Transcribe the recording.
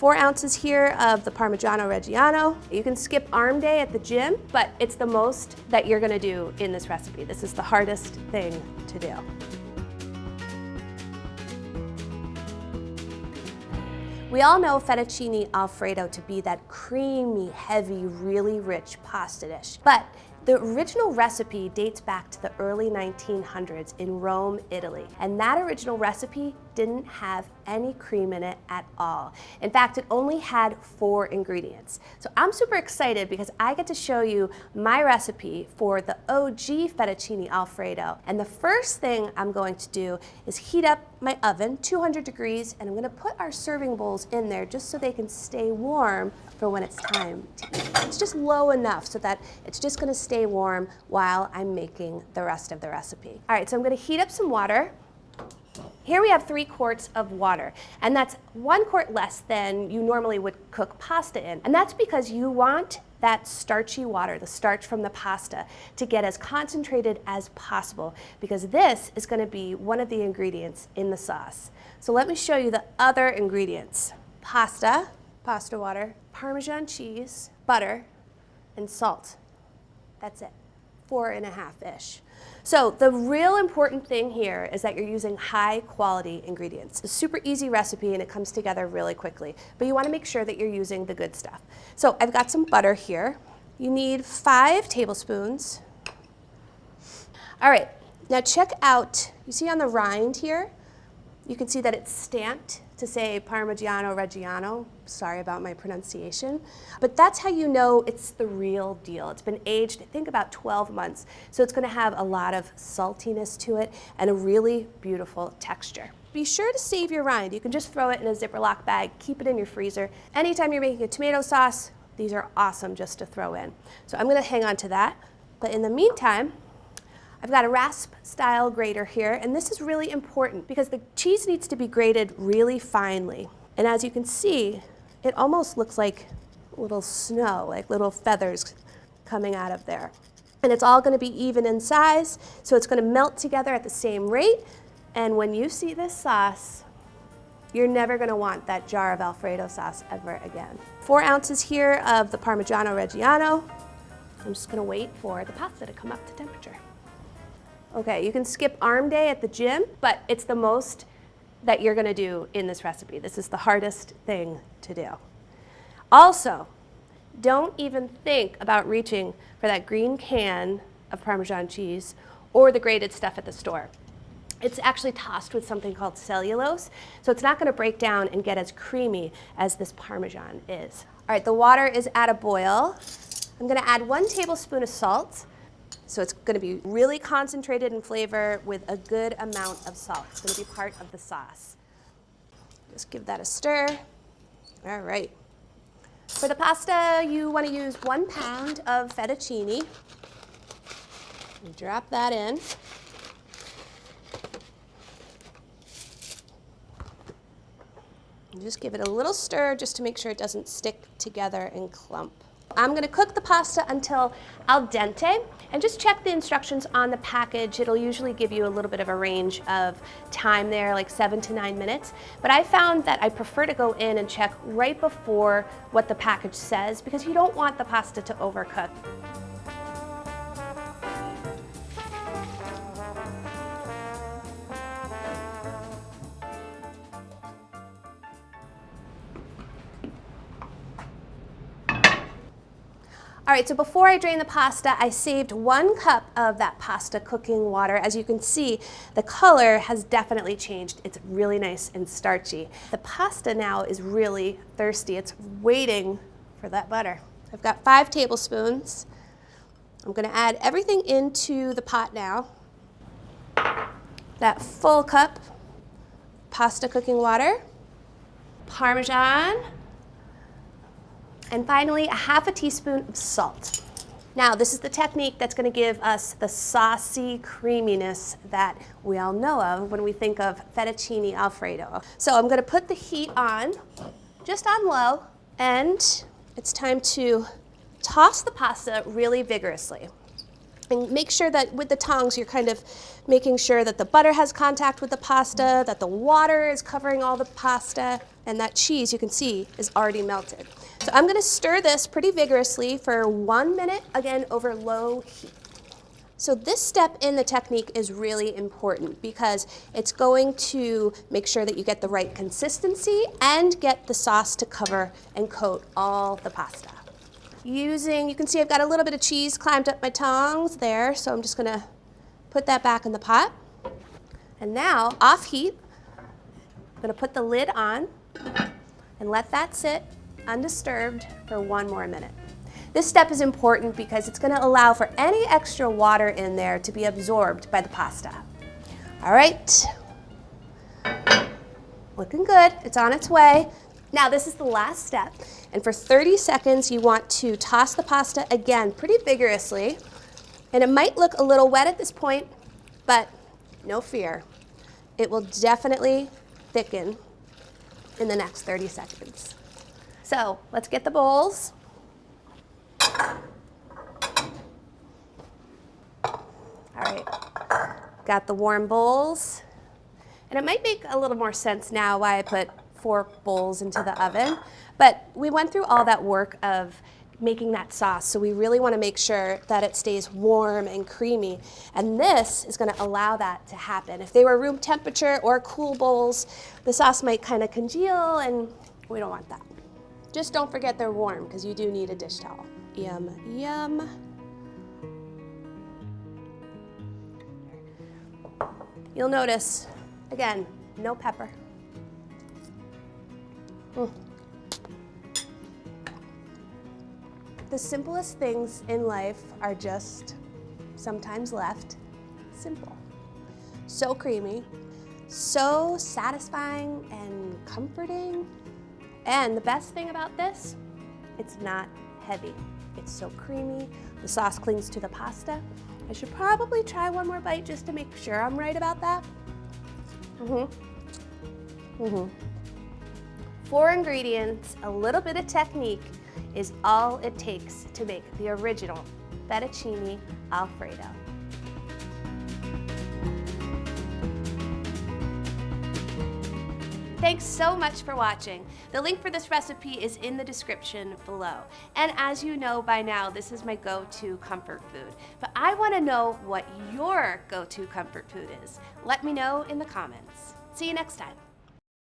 4 ounces here of the Parmigiano-Reggiano. You can skip arm day at the gym, but it's the most that you're gonna do in this recipe. This is the hardest thing to do. We all know Fettuccine Alfredo to be that creamy, heavy, really rich pasta dish. But the original recipe dates back to the early 1900s in Rome, Italy. And that original recipe didn't have any cream in it at all. In fact, it only had 4 ingredients. So I'm super excited because I get to show you my recipe for the OG Fettuccine Alfredo. And the first thing I'm going to do is heat up my oven, 200 degrees, and I'm gonna put our serving bowls in there just so they can stay warm for when it's time to eat. It's just low enough so that it's just gonna stay warm while I'm making the rest of the recipe. All right, so I'm gonna heat up some water. Here we have 3 quarts of water, and that's 1 quart less than you normally would cook pasta in. And that's because you want that starchy water, the starch from the pasta, to get as concentrated as possible, because this is gonna be one of the ingredients in the sauce. So let me show you the other ingredients. Pasta water, Parmesan cheese, butter, and salt. That's it, 4.5-ish. So the real important thing here is that you're using high quality ingredients. It's a super easy recipe and it comes together really quickly, but you want to make sure that you're using the good stuff. So I've got some butter here. You need 5 tablespoons. All right, now check out, you see on the rind here, you can see that it's stamped to say Parmigiano-Reggiano. Sorry about my pronunciation. But that's how you know it's the real deal. It's been aged, I think, about 12 months. So it's gonna have a lot of saltiness to it and a really beautiful texture. Be sure to save your rind. You can just throw it in a Ziploc bag, keep it in your freezer. Anytime you're making a tomato sauce, these are awesome just to throw in. So I'm gonna hang on to that. But in the meantime, I've got a rasp style grater here, and this is really important because the cheese needs to be grated really finely. And as you can see, it almost looks like little snow, like little feathers coming out of there. And it's all gonna be even in size, so it's gonna melt together at the same rate. And when you see this sauce, you're never gonna want that jar of Alfredo sauce ever again. 4 ounces here of the Parmigiano-Reggiano. I'm just gonna wait for the pasta to come up to temperature. Okay, you can skip arm day at the gym, but it's the most that you're gonna do in this recipe. This is the hardest thing to do. Also, don't even think about reaching for that green can of Parmesan cheese or the grated stuff at the store. It's actually tossed with something called cellulose, so it's not gonna break down and get as creamy as this Parmesan is. All right, the water is at a boil. I'm gonna add 1 tablespoon of salt. So it's gonna be really concentrated in flavor with a good amount of salt. It's gonna be part of the sauce. Just give that a stir. All right. For the pasta, you wanna use 1 pound of fettuccine. You drop that in. And just give it a little stir just to make sure it doesn't stick together and clump. I'm gonna cook the pasta until al dente, and just check the instructions on the package. It'll usually give you a little bit of a range of time there, like 7 to 9 minutes. But I found that I prefer to go in and check right before what the package says, because you don't want the pasta to overcook. All right, so before I drain the pasta, I saved 1 cup of that pasta cooking water. As you can see, the color has definitely changed. It's really nice and starchy. The pasta now is really thirsty. It's waiting for that butter. I've got 5 tablespoons. I'm gonna add everything into the pot now. That full cup pasta cooking water, Parmesan, and finally, a 1/2 teaspoon of salt. Now, this is the technique that's gonna give us the saucy creaminess that we all know of when we think of Fettuccine Alfredo. So I'm gonna put the heat on, just on low, and it's time to toss the pasta really vigorously. And make sure that with the tongs, you're kind of making sure that the butter has contact with the pasta, that the water is covering all the pasta, and that cheese, you can see, is already melted. So I'm gonna stir this pretty vigorously for 1 minute, again, over low heat. So this step in the technique is really important because it's going to make sure that you get the right consistency and get the sauce to cover and coat all the pasta. You can see I've got a little bit of cheese climbed up my tongs there, so I'm just gonna put that back in the pot. And now, off heat, I'm gonna put the lid on and let that sit undisturbed for 1 more minute. This step is important because it's gonna allow for any extra water in there to be absorbed by the pasta. All right, looking good, it's on its way. Now this is the last step, and for 30 seconds you want to toss the pasta again pretty vigorously, and it might look a little wet at this point, but no fear. It will definitely thicken in the next 30 seconds. So let's get the bowls. All right, got the warm bowls. And it might make a little more sense now why I put 4 bowls into the oven, but we went through all that work of making that sauce, so we really want to make sure that it stays warm and creamy, and this is going to allow that to happen. If they were room temperature or cool bowls, the sauce might kind of congeal, and we don't want that. Just don't forget they're warm, because you do need a dish towel. Yum, yum. You'll notice, again, no pepper. The simplest things in life are just sometimes left simple. So creamy, so satisfying and comforting. And the best thing about this, it's not heavy. It's so creamy, the sauce clings to the pasta. I should probably try one more bite just to make sure I'm right about that. 4 ingredients, a little bit of technique is all it takes to make the original Fettuccine Alfredo. Thanks so much for watching. The link for this recipe is in the description below. And as you know by now, this is my go-to comfort food. But I want to know what your go-to comfort food is. Let me know in the comments. See you next time.